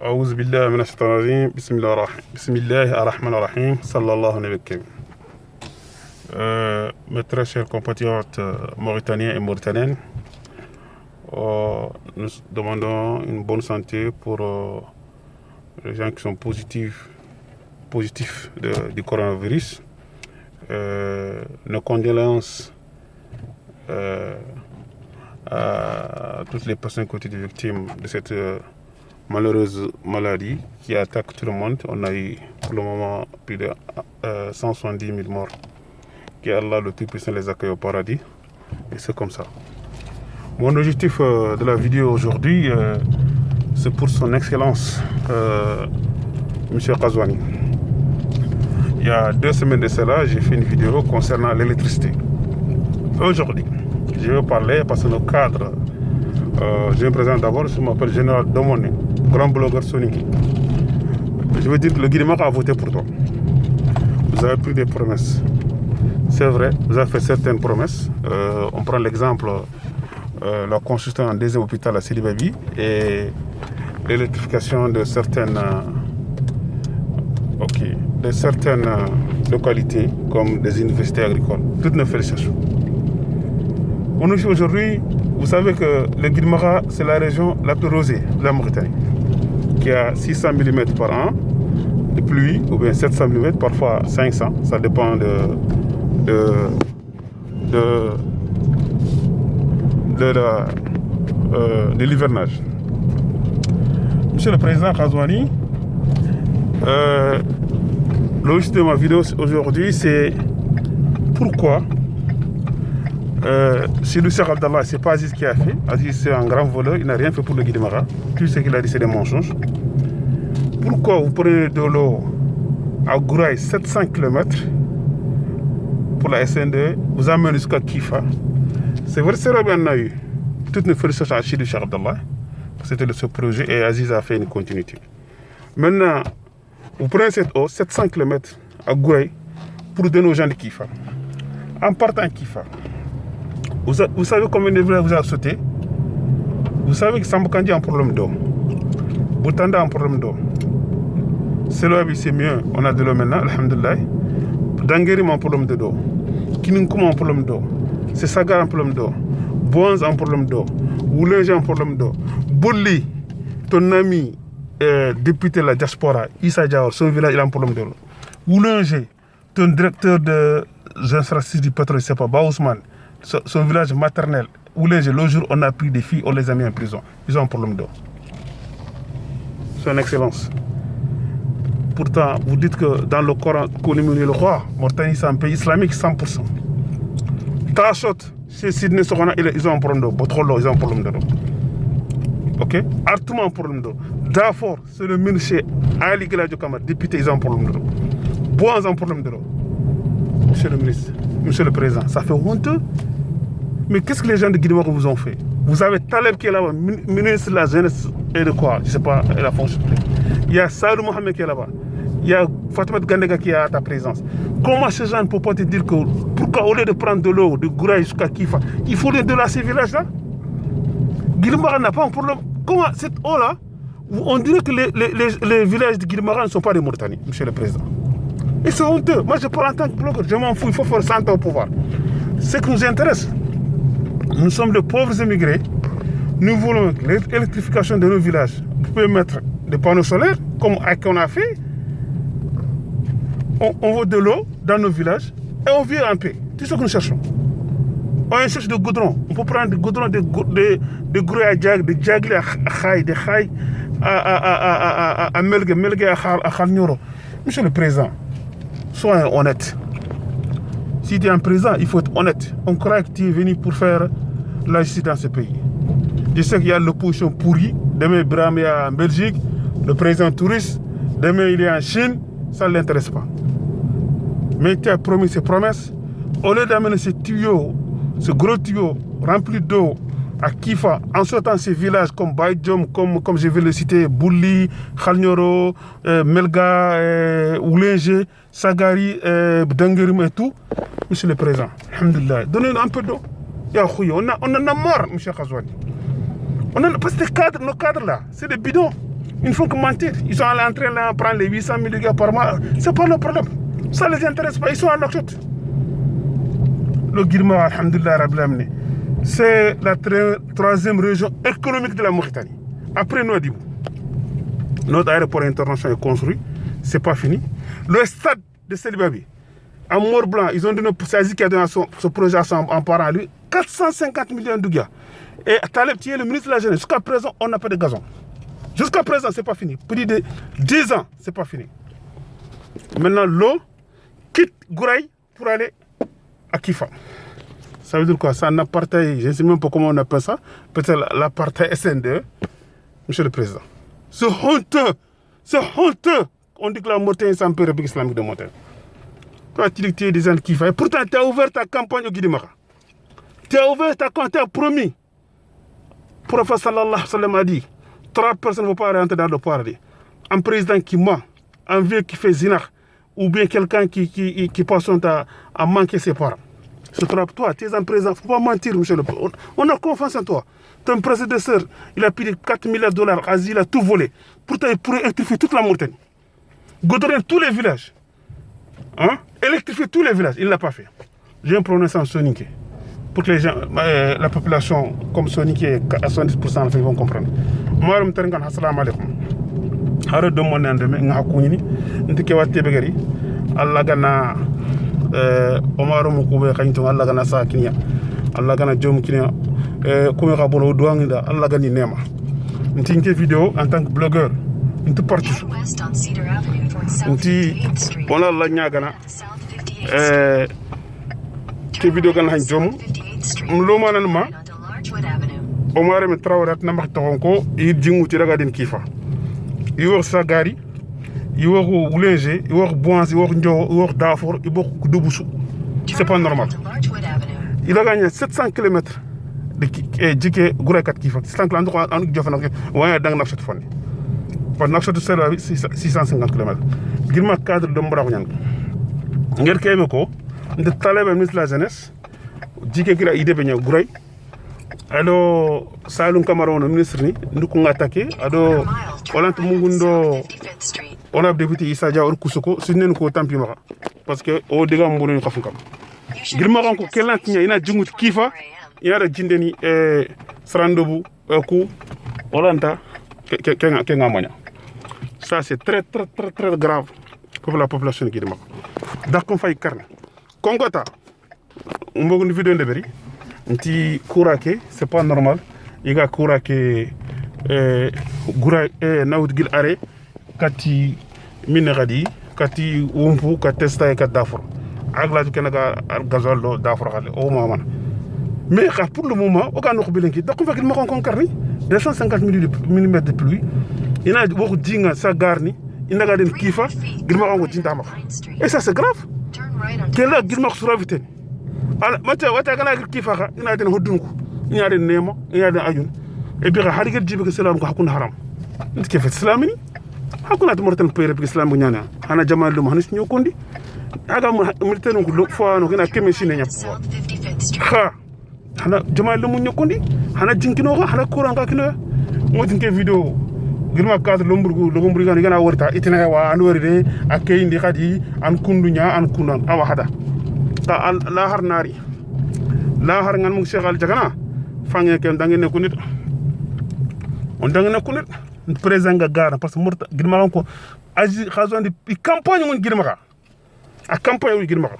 أعوذ بالله من الشيطان الرجيم بسم الله الرحمن الرحيم صلى الله عليه وسلم. Mes très chers compatriotes mauritaniens et mauritaniennes, nous demandons une bonne santé pour les gens qui sont positifs du coronavirus. Nos condoléances à toutes les personnes qui ont été victimes de cette malheureuse maladie qui attaque tout le monde. On a eu pour le moment plus de 170 000 morts. Qu'Allah le Tout-Puissant les accueille au paradis. Et c'est comme ça. Mon objectif de la vidéo aujourd'hui, c'est pour son excellence, M. Ghazouani. Il y a 2 semaines de cela, j'ai fait une vidéo concernant l'électricité. Aujourd'hui, je vais parler parce que nos cadres, je me présente d'abord, je m'appelle Général Domone, grand blogueur Sonic. Je veux dire que le Guinée-Mara a voté pour toi. Vous avez pris des promesses. C'est vrai, vous avez fait certaines promesses. On prend l'exemple, la construction d'un 2e hôpital à Sidi Babi et l'électrification de certaines localités comme des universités agricoles. Toutes nos félicitations. Aujourd'hui, vous savez que le Guinée-Mara, c'est la région la plus rosée de la Mauritanie, qui a 600 mm par an de pluie, ou bien 700 mm, parfois 500, ça dépend de l'hivernage. Monsieur le Président Ghazouani, l'objectif de ma vidéo aujourd'hui, c'est pourquoi Sidou Cheikh Abdallah, c'est pas Aziz qui a fait. Aziz, c'est un grand voleur, il n'a rien fait pour le Guinée-Mara. Tout ce qu'il a dit, c'est des mensonges. Pourquoi vous prenez de l'eau à Gouraï, 700 km pour la SN2, vous amenez jusqu'à Kifa? C'est vrai, c'est vrai, on a eu toutes nos félicitations à Sidou Cheikh Abdallah. C'était ce projet et Aziz a fait une continuité. Maintenant, vous prenez cette eau, 700 km à Gouraï, pour donner aux gens de Kifa. En partant à Kifa, vous savez combien de villages vous avez sauté? Vous savez que Sambokandi a un problème d'eau. Boutanda a un problème d'eau. Seloabi, c'est mieux, on a de l'eau maintenant, alhamdoulilah. Danguérim a un problème d'eau. Kininkoum a un problème d'eau. Sessagar a un problème d'eau. Bouanz a un problème d'eau. Woulinge a un problème d'eau. Bouli, ton ami député de la diaspora, Issa Diawar, son village, il a un problème d'eau. Woulinge, ton directeur de infrastructures du pétrole, c'est pas Baousman, son village maternel, Woulinge, le jour où on a pris des filles, on les a mis en prison. Ils ont un problème d'eau. Son Excellence. Pourtant, vous dites que dans le Coran, le roi, Mauritanie, c'est un pays islamique 100%. Tachot, chez Sydney, ils ont un problème d'eau. Botrolo, ils ont un problème d'eau. Ok? Artouma, un problème d'eau. Darfour, c'est le ministre Ali Gladjo Kamar, député, ils ont un problème d'eau. Boaz, un problème d'eau. Monsieur le ministre, monsieur le président, ça fait honteux. Mais qu'est-ce que les gens de Guinée vous ont fait? Vous avez Taleb qui est là-bas, ministre de la jeunesse et de quoi? Je ne sais pas, la fonction. Il y a Saïdou Mohamed qui est là-bas. Il y a Fatma Gandega qui est à ta présence. Comment ces gens ne peuvent pas te dire que pourquoi au lieu de prendre de l'eau de Gouraï jusqu'à Kifa, il faut de l'eau à ces villages-là? Guinée-Mara n'a pas un problème. Comment cette eau-là, on dirait que les villages de Guinée-Mara ne sont pas des Mauritanie, monsieur le président. Et c'est honteux. Moi je parle en tant que blogueur, je m'en fous, il faut faire 100 ans au pouvoir. Ce qui nous intéresse, nous sommes de pauvres émigrés, nous voulons l'électrification de nos villages. Vous pouvez mettre des panneaux solaires, comme on a fait. On veut de l'eau dans nos villages et on vit en paix. C'est ce que nous cherchons. On cherche de goudron. On peut prendre du goudron de Gouraï à Jag, de Jagli à Khaï, de Khaï à Melgue, Melgue à Khalnyoro. Monsieur le Président, sois honnête. Si tu es un président, il faut être honnête. On croit que tu es venu pour faire la justice dans ce pays. Je sais qu'il y a l'opposition pourrie. Demain, Brahim est en Belgique, le président touriste. Demain, il est en Chine. Ça ne l'intéresse pas. Mais tu as promis ces promesses. Au lieu d'amener ce tuyau, ce gros tuyau rempli d'eau à Kifa, en sortant ces villages comme Baïdjom, comme je vais le citer, Bouli, Khalnyoro, Melga, Woulinge, Sagari, Danguerim et tout, monsieur le président, alhamdoulilah, donnez-nous un peu d'eau. On en a marre, monsieur Ghazouani. Parce que nos cadres là, c'est des bidons. Ils ne font que mentir. Ils sont en train de prendre les 800 000 gars par mois. C'est pas le problème. Ça ne les intéresse pas. Ils sont à Nouakchott. Le Guilmara, alhamdoulilah, c'est la troisième région économique de la Mauritanie. Après Nouadhibou. Notre aéroport international est construit. C'est pas fini. Le stade de Selibabi, à Mort-Blanc, ils ont donné, c'est Aziz qui a donné ce projet à son parent à lui, 450 millions de gars. Et Taleb, qui est le ministre de la Jeunesse, jusqu'à présent, on n'a pas de gazon. Jusqu'à présent, c'est pas fini. Plus de 10 ans, c'est pas fini. Maintenant, l'eau quitte Gouraï pour aller à Kifa. Ça veut dire quoi? C'est un apartheid, je ne sais même pas comment on appelle ça. Peut-être l'apartheid SN2, monsieur le Président. C'est honteux. C'est honteux. On dit que la Mauritanie, c'est un peu République islamique de Mauritanie. Toi, tu dis que tu es des gens qui font. Et pourtant, tu as ouvert ta campagne au Guidimara. Tu as ouvert ta campagne, tu as promis. Le prophète sallallahu alayhi wa sallam a dit 3 personnes ne vont pas rentrer dans le paradis. Un président qui ment, un vieux qui fait zina, ou bien quelqu'un qui passe son temps à manquer ses parents. C'est toi, tu es un président, il ne faut pas mentir, monsieur le président. On a confiance en toi. Ton prédécesseur, il a payé 4 milliards de dollars, Asie, il a tout volé. Pourtant, il pourrait électrifier toute la Mauritanie. Goudronner tous les villages. Hein? Électrifier tous les villages. Il ne l'a pas fait. J'ai un prononcé en sonique. Pour que les gens, la population, comme sonique, à 70%, ils vont comprendre. Moi, je me dis, assalamu alaikum. Arrête de mon nom, je me dis, Allah gana Omar Moukoué, Allah gana Sa Kinia, Allah gana Djom Kinia, Koumé Rabolo Douangida, Allah gani Nema. Je fais une vidéo en tant que blogueur. Je suis parti. On a la Niagana. Je vidéo gana Djom. Mloma Nanma. Omar me Traoré Namak Toronko, il Djingou Tiragadin Kifa. Il y a Sagari. Il y a Oulenge, il y a Bouans, il y a Ndjo, il y a Dafour, il y a Douboussou. C'est pas normal. Il a gagné 700 km de Djike Gourakat Kifa. 700 km en Djofana. Ouais, dans Nouakchott Fone. Parce que Nouakchott c'est 650 km. Il y a un cadre de Mbarakounian. Il y a un cadre de Taleb, ministre de la Jeunesse. Djike qui a idée de Gouraï. Alors, Saloum Camara, le ministre, nous avons attaqué. Alors, on a député Issa Dia Kousoko, c'est une fois tant pis. Parce que, au dégât, on a fait un Gilmaran, il y a Djungut Kifa, il y a Djindeni, Srandobu, Kou, Olanta, Kengamania. Ça, c'est très, très, très, très grave pour la population de Guidemara. D'accord, on fait carne. Kongota, on a une vidéo de Berry. Nti Kourake, c'est pas normal. Il y a Kourake, Goura Naoud Gil Are, Kati Mineradi, Kati Umpu, Katesta et Kadafor. Agla du Kanaga, Gazolo, Dafor, au moment. Mais pour le moment, aucun autre bilingue. Donc on va qu'il me rencontre 250 mm de pluie. Il y a beaucoup de dingue, ça garni. Il y a des kifa, il me rencontre Dindama. Et ça c'est grave. Quelle est Gilmar sur la vitesse? Mate wata kana kifa ina den hodunku ina den nema ina den ayun e bi harigal jibe ko salam ko hakun haram nti ke fet islamini hakuna to mortan pere bi islam nyana hana jamal dum hanis nyokondi aga mo tenu ko fo no kina keme sine nyap ha hana jamal dum nyokondi hana jinkino ko hana kuran ka kino mo tinke video gilma cadre lomburgu ngani gana worta itina wa an woride akay ndi khadi an kundunya an kunan awa hada ta la har nari la har ngan mu cheikh jagana fange kem dangene ko nit on dangene ko nit président ga gara parce que murta gilma ko aji khazon di campagne ngon gilma ka a campagne wi gilma ka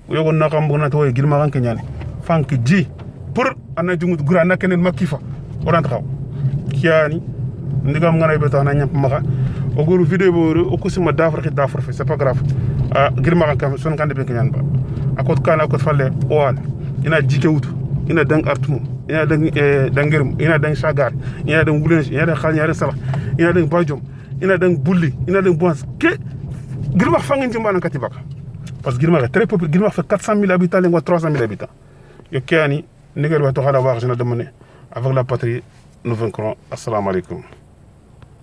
yogo na kam bona to gilma kan kenyane fank ji pour ana jungut gura nakenen makifa oran taxaw kiani ndigam ngana beto na ñap maka o goru vidéo bo o ko sima dafar xi dafar fe c'est pas grave girma kan son kan de be kenyan ba akot kana akot falle oal ina jike wutu ina dang artumu ina dang dangirum ina dang sagar ina dang wulenj ina dang khal ina dang salah ina dang bajom ina dang bulli ina dang bois ke girma fangin ci mbana katibaka parce que girma est très populaire girma fait 400 000 habitants lengua 300 000 habitants yo kiani nigel wa to xala wax na demane avec la patrie nous vaincrons assalamu alaikum